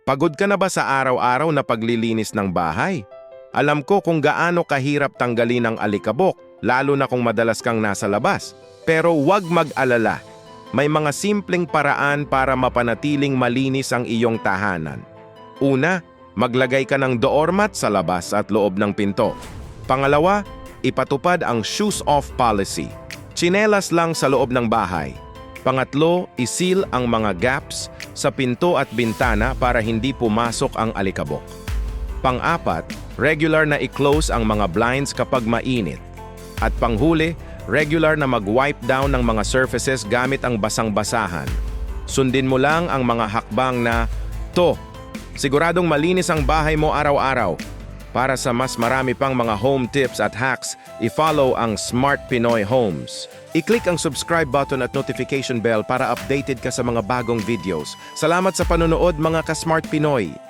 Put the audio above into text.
Pagod ka na ba sa araw-araw na paglilinis ng bahay? Alam ko kung gaano kahirap tanggalin ang alikabok, lalo na kung madalas kang nasa labas. Pero huwag mag-alala. May mga simpleng paraan para mapanatiling malinis ang iyong tahanan. Una, maglagay ka ng doormat sa labas at loob ng pinto. Pangalawa, ipatupad ang shoes-off policy. Tsinelas lang sa loob ng bahay. Pangatlo, isil ang mga gaps sa pinto at bintana para hindi pumasok ang alikabok. Pang-apat, regular na i-close ang mga blinds kapag mainit. At panghuli, regular na mag-wipe down ng mga surfaces gamit ang basang-basahan. Sundin mo lang ang mga hakbang na, siguradong malinis ang bahay mo araw-araw. Para sa mas marami pang mga home tips at hacks, i-follow ang Smart Pinoy Homes. I-click ang subscribe button at notification bell para updated ka sa mga bagong videos. Salamat sa panonood mga ka-Smart Pinoy!